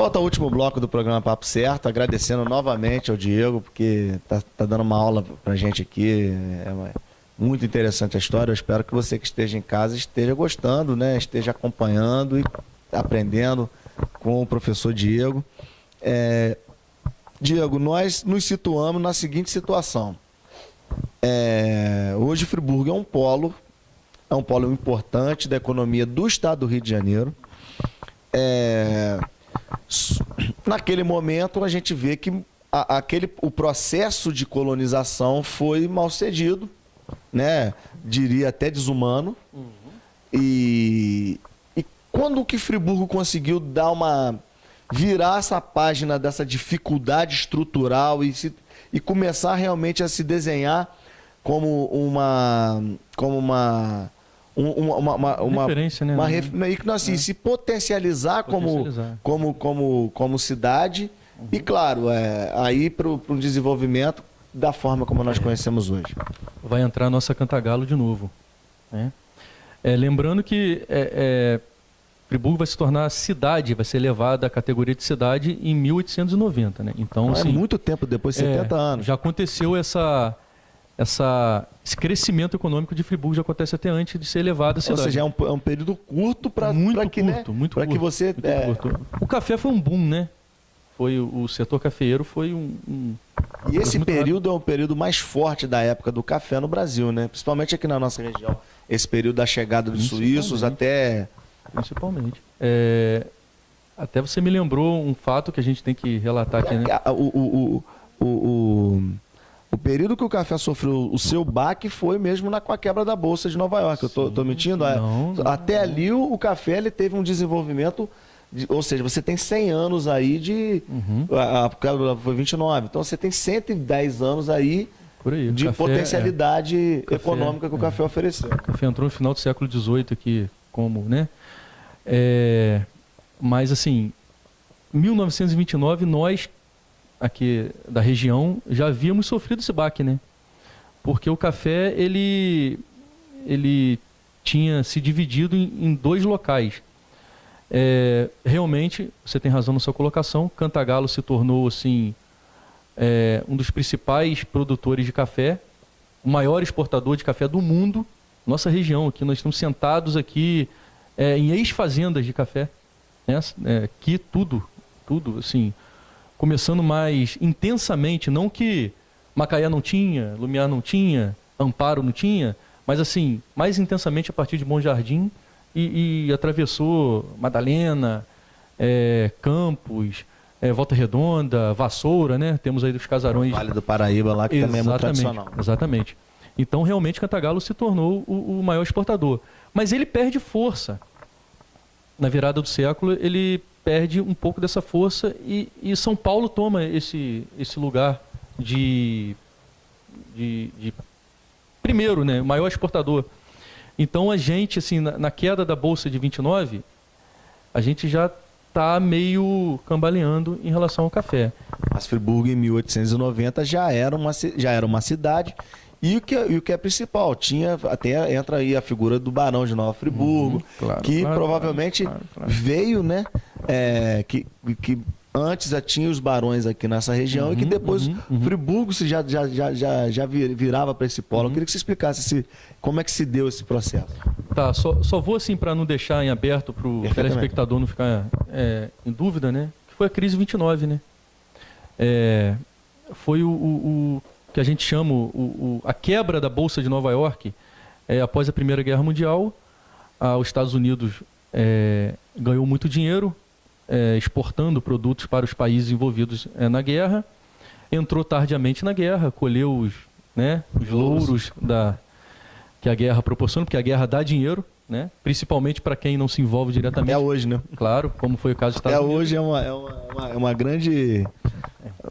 volta ao último bloco do programa Papo Certo, agradecendo novamente ao Diego, porque tá dando uma aula pra gente aqui. Muito interessante a história. Eu espero que você que esteja em casa esteja gostando, né? Esteja acompanhando e aprendendo com o professor Diego. Diego, nós nos situamos na seguinte situação. Hoje Friburgo é um polo importante da economia do estado do Rio de Janeiro. Naquele momento a gente vê que o processo de colonização foi mal cedido, né? Diria até desumano. E quando que Friburgo conseguiu virar essa página dessa dificuldade estrutural e começar realmente a se desenhar como uma referência, né? Se potencializar como cidade e, claro, aí para o desenvolvimento da forma como nós conhecemos hoje. Vai entrar a nossa Cantagalo de novo, né? Lembrando que Friburgo vai se tornar cidade, vai ser elevada à categoria de cidade em 1890, né? Então, assim, muito tempo depois, 70 anos. Já aconteceu esse crescimento econômico de Friburgo, já acontece até antes de ser elevada à cidade. Ou seja, é um período curto para que você... curto. O café foi um boom, né? O setor cafeeiro foi E esse período é o período mais forte da época do café no Brasil, né? Principalmente aqui na nossa região. Esse período da chegada dos suíços até... Principalmente. Até você me lembrou um fato que a gente tem que relatar aqui, né? O período que o café sofreu o seu baque foi mesmo com a quebra da Bolsa de Nova York. Eu tô mentindo? Até ali o café ele teve um desenvolvimento... ou seja, você tem 100 anos aí de... A quebra foi 29. Então você tem 110 anos aí de café, potencialidade econômica que o café ofereceu. O café entrou no final do século XVIII aqui, né? Mas assim, 1929 nós aqui da região já havíamos sofrido esse baque, né? Porque o café ele tinha se dividido em dois locais. Realmente, você tem razão na sua colocação, Cantagalo se tornou assim um dos principais produtores de café, o maior exportador de café do mundo. Nossa região aqui, nós estamos sentados aqui em ex-fazendas de café, né? Que tudo assim, começando mais intensamente, não que Macaé não tinha, Lumiar não tinha, Amparo não tinha, mas assim, mais intensamente a partir de Bom Jardim e atravessou Madalena, Campos, Volta Redonda, Vassoura, né? Temos aí os casarões... Vale do Paraíba lá, que também é muito tradicional. Exatamente. Então, realmente, Cantagalo se tornou o maior exportador. Mas ele perde força. Na virada do século, ele perde um pouco dessa força e São Paulo toma esse lugar de primeiro, né? Maior exportador. Então, a gente, assim, na queda da Bolsa de 29, a gente já está meio cambaleando em relação ao café. Mas Friburgo, em 1890, já era uma cidade. E o que é principal, até entra aí a figura do Barão de Nova Friburgo, provavelmente veio, né? Que antes já tinha os barões aqui nessa região e que depois Friburgo já virava para esse polo. Eu queria que você explicasse como é que se deu esse processo. Tá, só vou assim para não deixar em aberto para o telespectador não ficar em dúvida, né? Que foi a crise 29, né? Foi o que a gente chama a quebra da Bolsa de Nova York após a Primeira Guerra Mundial. Os Estados Unidos ganhou muito dinheiro exportando produtos para os países envolvidos na guerra, entrou tardiamente na guerra, colheu os louros que a guerra proporciona, porque a guerra dá dinheiro, né? Principalmente para quem não se envolve diretamente. É hoje, né? Claro, como foi o caso dos Estados Unidos. Hoje é uma grande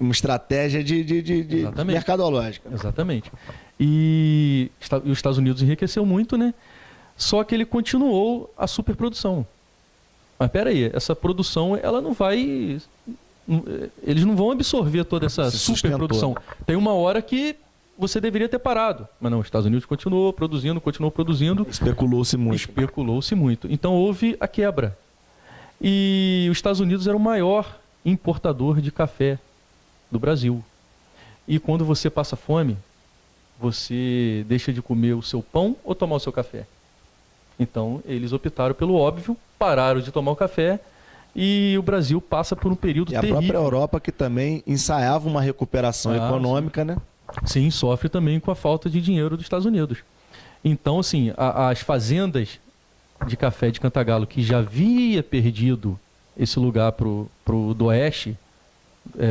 estratégia de mercadológica. Exatamente. E os Estados Unidos enriqueceu muito, né? Só que ele continuou a superprodução. Mas peraí, essa produção, ela não vai... Eles não vão absorver toda essa superprodução. Tem uma hora que você deveria ter parado. Mas não, os Estados Unidos continuou produzindo. Especulou-se muito. Então houve a quebra. E os Estados Unidos era o maior importador de café do Brasil. E quando você passa fome, você deixa de comer o seu pão ou tomar o seu café? Então, eles optaram pelo óbvio, pararam de tomar o café e o Brasil passa por um período terrível. E a própria Europa, que também ensaiava uma recuperação econômica, sim. né? Sim, sofre também com a falta de dinheiro dos Estados Unidos. Então, assim, as fazendas de café de Cantagalo, que já havia perdido esse lugar pro do oeste,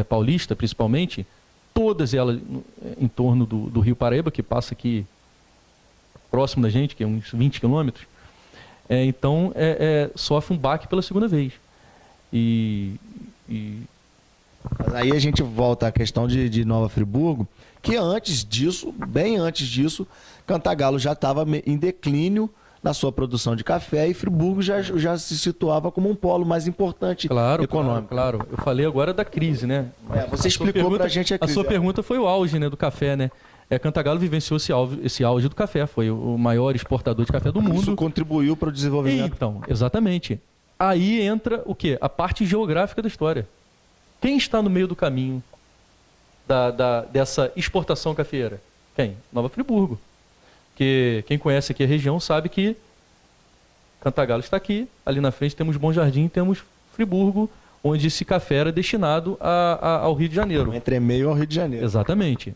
paulista principalmente, todas elas em torno do Rio Paraíba, que passa aqui próximo da gente, que é uns 20 quilômetros, então sofre um baque pela segunda vez. Mas aí a gente volta à questão de Nova Friburgo, que antes disso, bem antes disso, Cantagalo já estava em declínio na sua produção de café e Friburgo já se situava como um polo mais importante econômico. Claro. Eu falei agora da crise, né? Você explicou para a gente a crise. A sua pergunta foi o auge, né, do café, né? Cantagalo vivenciou esse auge do café, foi o maior exportador de café do mundo. Isso contribuiu para o desenvolvimento. Então, exatamente. Aí entra o quê? A parte geográfica da história. Quem está no meio do caminho dessa exportação cafeeira? Quem? Nova Friburgo. Porque quem conhece aqui a região sabe que Cantagalo está aqui, ali na frente temos Bom Jardim, temos Friburgo, onde esse café era destinado ao Rio de Janeiro. Entremeio ao Rio de Janeiro. Exatamente.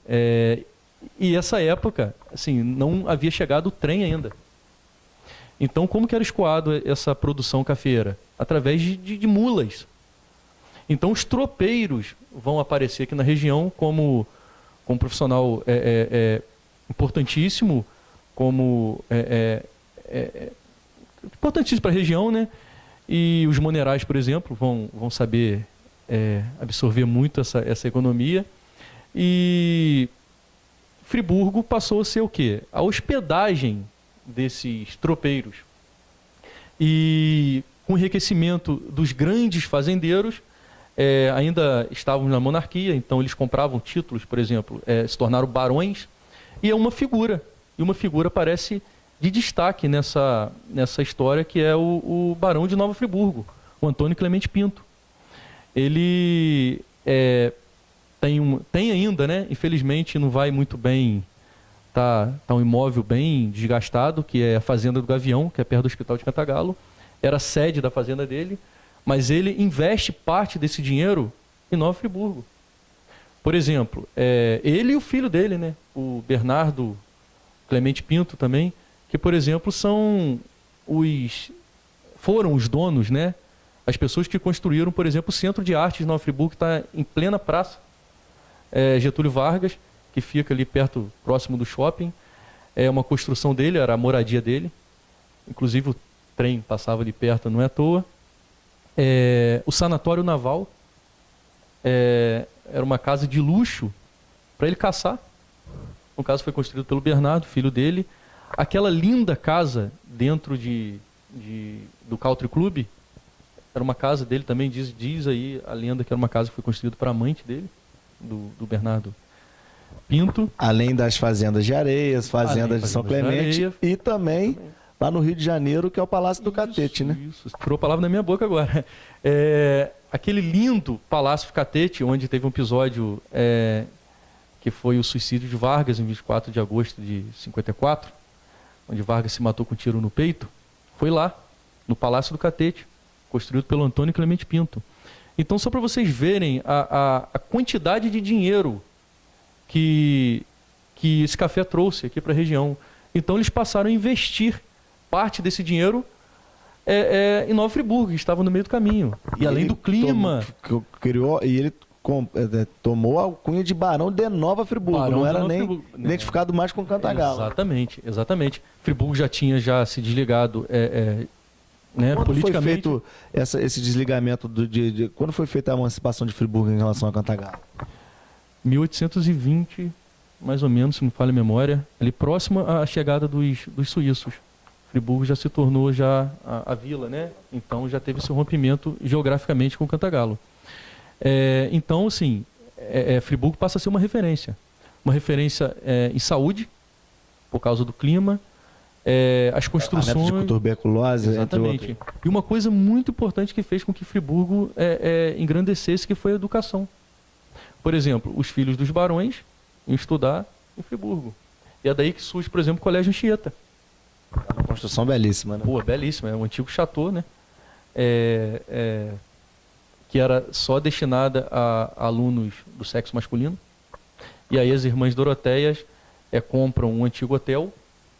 E essa época, assim, não havia chegado o trem ainda. Então, como que era escoado essa produção cafeeira? Através de mulas. Então, os tropeiros vão aparecer aqui na região como profissional importantíssimo, importantíssimo para a região, né? E os monerais, por exemplo, vão saber absorver muito essa economia. E Friburgo passou a ser o quê? A hospedagem desses tropeiros. E com o enriquecimento dos grandes fazendeiros, ainda estavam na monarquia, então eles compravam títulos, por exemplo, se tornaram barões, e uma figura aparece de destaque nessa história, que é o Barão de Nova Friburgo, o Antônio Clemente Pinto. Ele tem ainda, né? Infelizmente não vai muito bem, tá um imóvel bem desgastado, que é a Fazenda do Gavião, que é perto do Hospital de Cantagalo, era a sede da fazenda dele, mas ele investe parte desse dinheiro em Nova Friburgo. Por exemplo, ele e o filho dele, né? O Bernardo Clemente Pinto também, que, por exemplo, foram os donos, né? As pessoas que construíram, por exemplo, o Centro de Artes de Nova Friburgo, que está em plena praça Getúlio Vargas, que fica ali próximo do shopping. É uma construção dele, era a moradia dele. Inclusive o trem passava ali perto, não é à toa. O Sanatório Naval era uma casa de luxo para ele caçar. No caso, foi construído pelo Bernardo, filho dele. Aquela linda casa dentro do Country Club era uma casa dele também, diz aí a lenda que era uma casa que foi construída para a amante dele, do Bernardo Pinto. Além das fazendas de areias, fazendas de São Clemente e também lá no Rio de Janeiro, que é o Palácio do Catete, né? Isso, furou a palavra na minha boca agora. Aquele lindo Palácio do Catete, onde teve um episódio que foi o suicídio de Vargas, em 24 de agosto de 54, onde Vargas se matou com um tiro no peito, foi lá, no Palácio do Catete, construído pelo Antônio Clemente Pinto. Então, só para vocês verem a quantidade de dinheiro que esse café trouxe aqui para a região. Então, eles passaram a investir parte desse dinheiro em Nova Friburgo, que estava no meio do caminho. E além do clima... Ele tomou a alcunha de Barão de Nova Friburgo, não era nem identificado mais com Cantagalo. Exatamente. Friburgo já tinha se desligado quando politicamente. Foi feito esse desligamento, quando foi feita a emancipação de Friburgo em relação a Cantagalo? 1820, mais ou menos, se não me falha a memória, ali próximo à chegada dos suíços. Friburgo já se tornou a vila, né? Então já teve esse rompimento geograficamente com Cantagalo. Então, assim, Friburgo passa a ser uma referência em saúde, por causa do clima, as construções... de tuberculose, exatamente. E uma coisa muito importante que fez com que Friburgo engrandecesse, que foi a educação. Por exemplo, os filhos dos barões iam estudar em Friburgo. E é daí que surge, por exemplo, o Colégio Anchieta. É uma construção belíssima, né? Pô, belíssima. É um antigo chateau, né? Que era só destinada a alunos do sexo masculino. E aí as irmãs Doroteias compram um antigo hotel,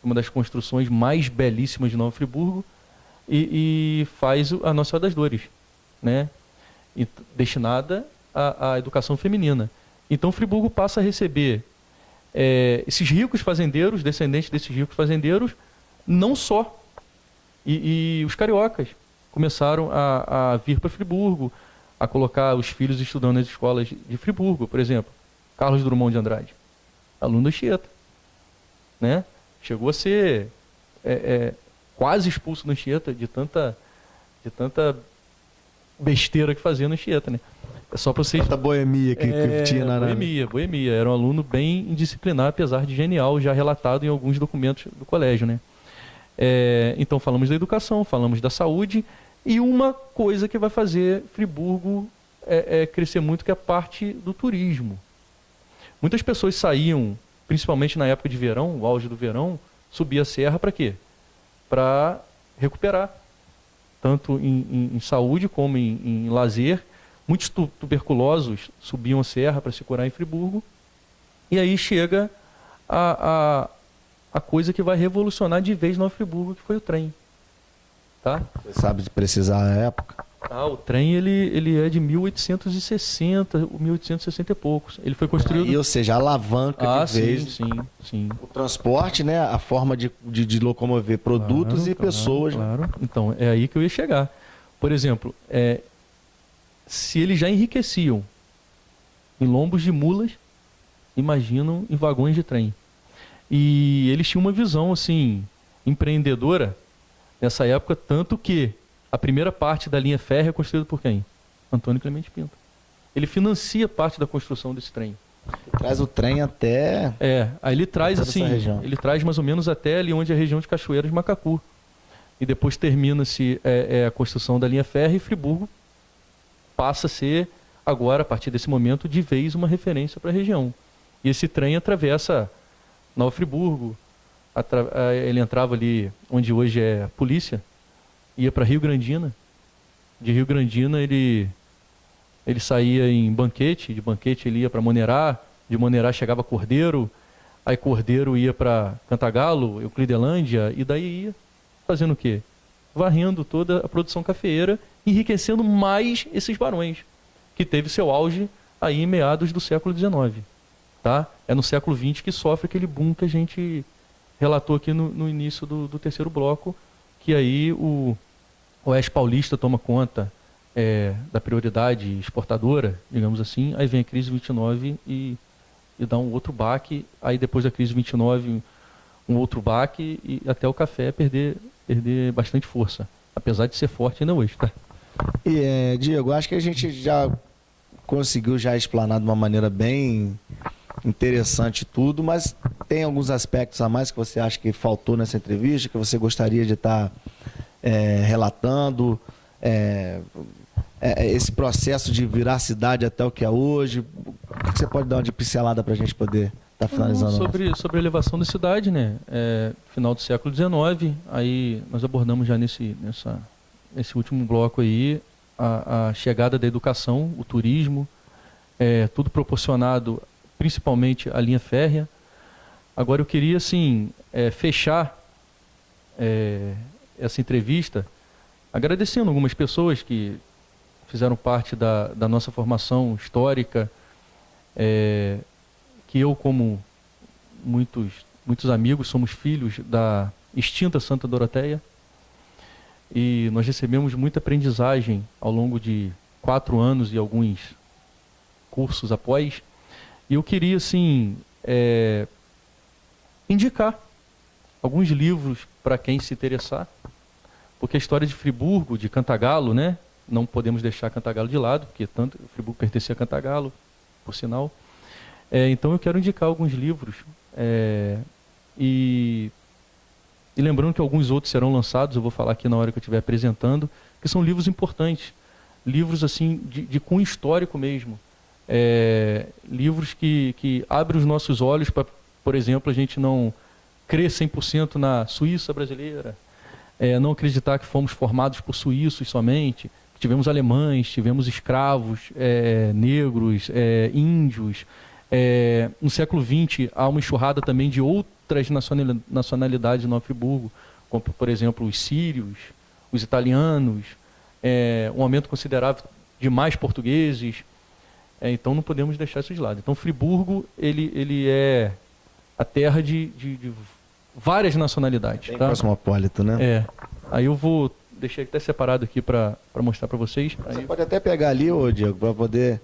uma das construções mais belíssimas de Nova Friburgo, e faz a Nossa Senhora das Dores, né? Destinada à educação feminina. Então Friburgo passa a receber esses ricos fazendeiros, descendentes desses ricos fazendeiros, não só. E os cariocas começaram a vir para Friburgo, a colocar os filhos estudando nas escolas de Friburgo, por exemplo. Carlos Drummond de Andrade, aluno da Anchieta, né? Chegou a ser quase expulso da Anchieta de tanta besteira que fazia na Anchieta, né? É só para vocês... Tanta boemia que tinha na... Boemia. Era um aluno bem indisciplinado, apesar de genial, já relatado em alguns documentos do colégio, né? Então falamos da educação, falamos da saúde, e uma coisa que vai fazer Friburgo crescer muito, que é a parte do turismo. Muitas pessoas saíam, principalmente na época de verão, o auge do verão, subia a serra para quê? Para recuperar, tanto em saúde como em lazer. Muitos tuberculosos subiam a serra para se curar em Friburgo. E aí chega a coisa que vai revolucionar de vez Nova Friburgo, que foi o trem. Tá? Você sabe precisar a época? O trem ele é de 1860, 1860 e poucos. Ele foi construído... ou seja, a alavanca de vez. Sim. O transporte, né? A forma de locomover produtos e pessoas. Claro. Então, é aí que eu ia chegar. Por exemplo, se eles já enriqueciam em lombos de mulas, imaginam em vagões de trem. E eles tinham uma visão, assim, empreendedora nessa época, tanto que a primeira parte da linha férrea é construída por quem? Antônio Clemente Pinto. Ele financia parte da construção desse trem. Traz o trem até... aí ele traz assim, ele traz mais ou menos até ali onde é a região de Cachoeiras de Macacu. E depois termina-se a construção da linha férrea e Friburgo passa a ser, agora, a partir desse momento, de vez uma referência para a região. E esse trem atravessa Nova Friburgo, ele entrava ali onde hoje é a polícia, ia para Rio Grandina. De Rio Grandina ele saía em Banquete, de Banquete ele ia para Monerá, de Monerá chegava Cordeiro, aí Cordeiro ia para Cantagalo, Euclidelândia, e daí ia fazendo o quê? Varrendo toda a produção cafeeira, enriquecendo mais esses barões, que teve seu auge aí em meados do século XIX. Tá? É no século XX que sofre aquele boom que a gente relatou aqui no início do terceiro bloco, que aí o Oeste Paulista toma conta da prioridade exportadora, digamos assim, aí vem a crise 29 e dá um outro baque, aí depois da crise 29 um outro baque e até o café perder bastante força, apesar de ser forte ainda hoje, tá? E Diego, acho que a gente já conseguiu explanar de uma maneira bem interessante tudo, mas tem alguns aspectos a mais que você acha que faltou nessa entrevista, que você gostaria de estar relatando, esse processo de virar a cidade até o que é hoje. O que você pode dar uma de pincelada para a gente poder estar finalizando? Sobre a elevação da cidade, né? Final do século XIX, aí nós abordamos já nesse último bloco aí a chegada da educação, o turismo, tudo proporcionado principalmente a linha férrea. Agora eu queria assim fechar essa entrevista agradecendo algumas pessoas que fizeram parte da nossa formação histórica, que eu, como muitos amigos, somos filhos da extinta Santa Doroteia, e nós recebemos muita aprendizagem ao longo de 4 anos e alguns cursos após. E eu queria, assim, indicar alguns livros para quem se interessar, porque a história de Friburgo, de Cantagalo, né? Não podemos deixar Cantagalo de lado, porque tanto Friburgo pertencia a Cantagalo, por sinal. Então eu quero indicar alguns livros e E lembrando que alguns outros serão lançados, eu vou falar aqui na hora que eu estiver apresentando, que são livros importantes, livros assim de cunho histórico mesmo, livros que abrem os nossos olhos para, por exemplo, a gente não crer 100% na Suíça brasileira, não acreditar que fomos formados por suíços somente, que tivemos alemães, tivemos escravos, negros, índios. No século XX há uma enxurrada também de outras nacionalidades em Nova Friburgo, como, por exemplo, os sírios, os italianos, um aumento considerável de mais portugueses. Então não podemos deixar isso de lado. Então Friburgo ele é a terra de várias nacionalidades. Bem tá? cosmopolita, né? Aí eu vou deixar até separado aqui para mostrar para vocês. Você pode até pegar ali, ô Diego, para poder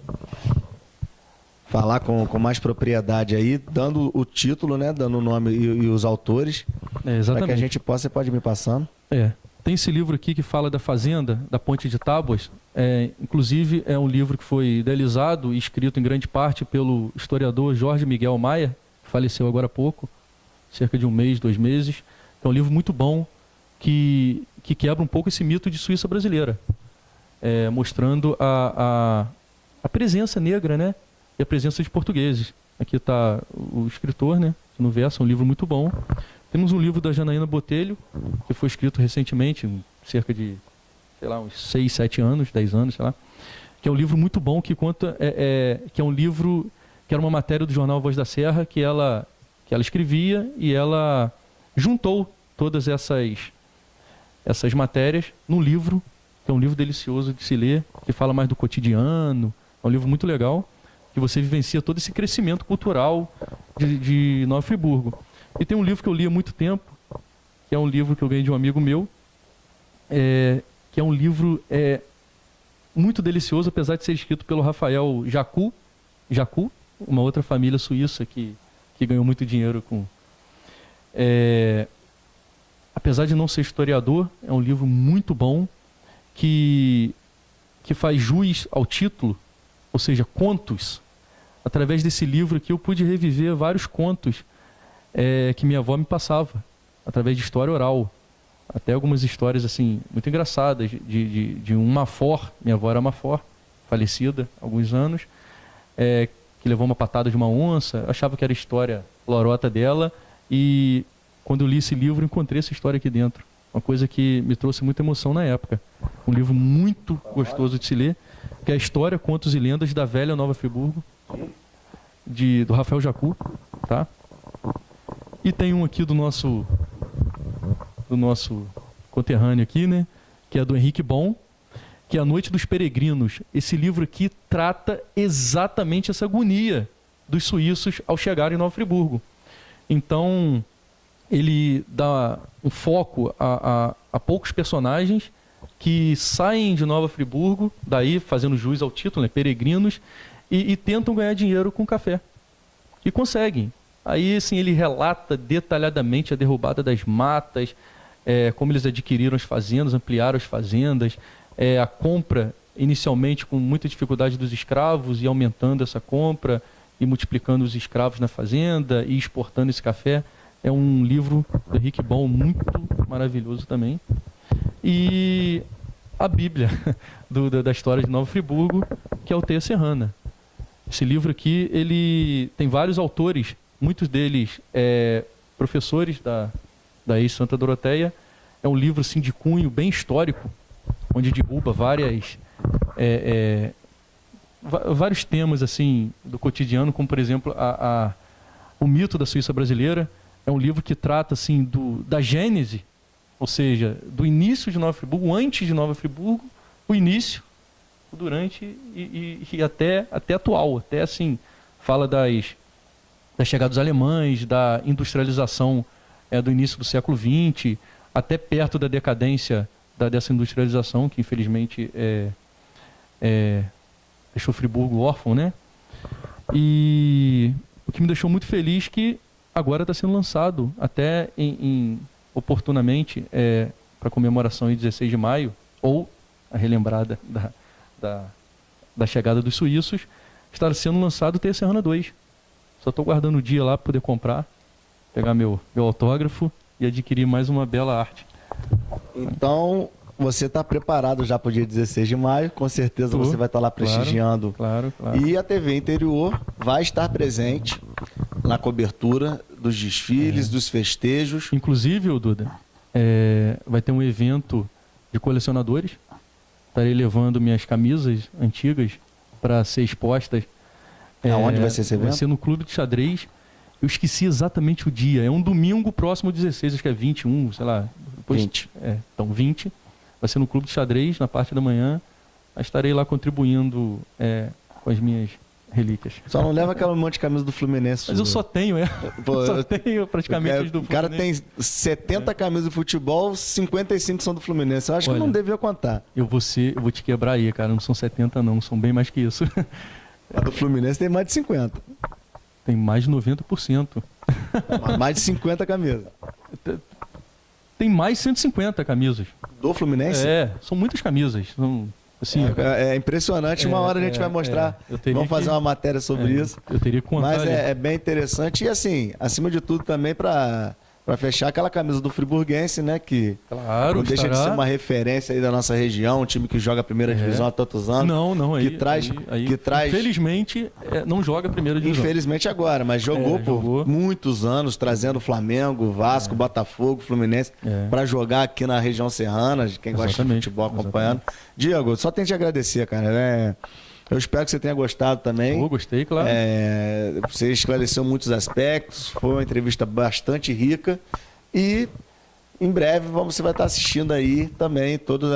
falar com mais propriedade aí, dando o título, né? Dando o nome e os autores. Exatamente. Para que a gente possa, você pode me passando. Tem esse livro aqui que fala da fazenda, da Ponte de Tábuas. Inclusive, é um livro que foi idealizado e escrito em grande parte pelo historiador Jorge Miguel Maia, que faleceu agora há pouco, cerca de 1 mês, 2 meses. É um livro muito bom que quebra um pouco esse mito de Suíça brasileira, mostrando a presença negra, né? E a presença de portugueses. Aqui está o escritor, né? No verso, é um livro muito bom. Temos um livro da Janaína Botelho, que foi escrito recentemente, cerca de, sei lá, uns 6, 7 anos, 10 anos, sei lá, que é um livro muito bom que conta, que é um livro que era uma matéria do jornal Voz da Serra, que ela escrevia e ela juntou todas essas matérias num livro, que é um livro delicioso de se ler, que fala mais do cotidiano, é um livro muito legal, que você vivencia todo esse crescimento cultural de Nova Friburgo. E tem um livro que eu li há muito tempo, que é um livro que eu ganhei de um amigo meu, que é um livro muito delicioso, apesar de ser escrito pelo Rafael Jacu, uma outra família suíça que ganhou muito dinheiro com... apesar de não ser historiador, é um livro muito bom, que faz jus ao título, ou seja, contos. Através desse livro aqui eu pude reviver vários contos que minha avó me passava, através de história oral. Até algumas histórias assim muito engraçadas, de um Mafor, minha avó era Mafor, falecida há alguns anos, que levou uma patada de uma onça, achava que era a história lorota dela, e quando eu li esse livro encontrei essa história aqui dentro. Uma coisa que me trouxe muita emoção na época. Um livro muito gostoso de se ler, que é a História, Contos e Lendas da Velha Nova Friburgo, do Rafael Jacu, tá? E tem um aqui do nosso conterrâneo aqui, né? Que é do Henrique Bon, que é A Noite dos Peregrinos. Esse livro aqui trata exatamente essa agonia dos suíços ao chegarem em Nova Friburgo. Então, ele dá um foco a poucos personagens que saem de Nova Friburgo, daí fazendo jus ao título, né? Peregrinos, e tentam ganhar dinheiro com café. E conseguem. Aí, assim, ele relata detalhadamente a derrubada das matas, como eles adquiriram as fazendas, ampliaram as fazendas, a compra, inicialmente, com muita dificuldade dos escravos, e aumentando essa compra, e multiplicando os escravos na fazenda, e exportando esse café. É um livro do Henrique Bon muito maravilhoso também. E a Bíblia da história de Nova Friburgo, que é o Teia Serrana. Esse livro aqui, ele tem vários autores, muitos deles professores da ex-Santa Doroteia. É um livro assim, de cunho bem histórico, onde derruba vários temas assim, do cotidiano, como, por exemplo, o mito da Suíça brasileira. É um livro que trata assim, da gênese, ou seja, do início de Nova Friburgo, antes de Nova Friburgo, o início, o durante e até atual. Até assim, fala da chegada dos alemães, da industrialização do início do século XX, até perto da decadência dessa industrialização, que infelizmente deixou Friburgo órfão, né? E o que me deixou muito feliz que agora está sendo lançado, até oportunamente, para comemoração em 16 de maio, ou a relembrada da chegada dos suíços, está sendo lançado o Teia Serrana 2. Só estou guardando o dia lá para poder comprar, pegar meu autógrafo e adquirir mais uma bela arte. Então, você está preparado já para o dia 16 de maio, com certeza você vai estar lá prestigiando. Claro. E a TV Interior vai estar presente na cobertura dos desfiles, dos festejos. Inclusive, Duda, vai ter um evento de colecionadores. Estarei levando minhas camisas antigas para ser expostas. Aonde vai ser esse evento? Vai ser no Clube de Xadrez. Eu esqueci exatamente o dia. É um domingo próximo ao 16, acho que é 21, sei lá. Depois, 20. Então, 20. Vai ser no Clube de Xadrez, na parte da manhã. Estarei lá contribuindo com as minhas relíquias. Só não leva aquela monte de camisa do Fluminense. Mas eu só tenho, só tenho praticamente as do Fluminense. O cara tem 70 camisas de futebol, 55 são do Fluminense. Eu acho que não devia contar. Eu vou te quebrar aí, cara. Não são 70 não, são bem mais que isso. A do Fluminense tem mais de 50. Tem mais de 90%. Mais de 50 camisas. Tem mais 150 camisas. Do Fluminense? São muitas camisas. São, assim, é impressionante. Uma hora a gente vai mostrar. Vamos fazer uma matéria sobre isso. Eu teria que contar. Mas é bem interessante. E assim, acima de tudo também para fechar aquela camisa do Friburguense, né? Que não deixa de ser uma referência aí da nossa região, um time que joga a primeira divisão há tantos anos. Não, que traz. Infelizmente, não joga a primeira divisão. Infelizmente agora, mas jogou por muitos anos, trazendo Flamengo, Vasco, Botafogo, Fluminense, para jogar aqui na região serrana, quem gosta de futebol acompanhando. Diego, só tenho que te agradecer, cara. Eu espero que você tenha gostado também. Gostei, claro. Você esclareceu muitos aspectos, foi uma entrevista bastante rica e em breve você vai estar assistindo aí também tudo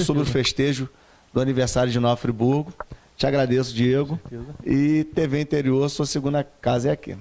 sobre o festejo do aniversário de Nova Friburgo. Te agradeço, Diego. E TV Interior, sua segunda casa é aqui.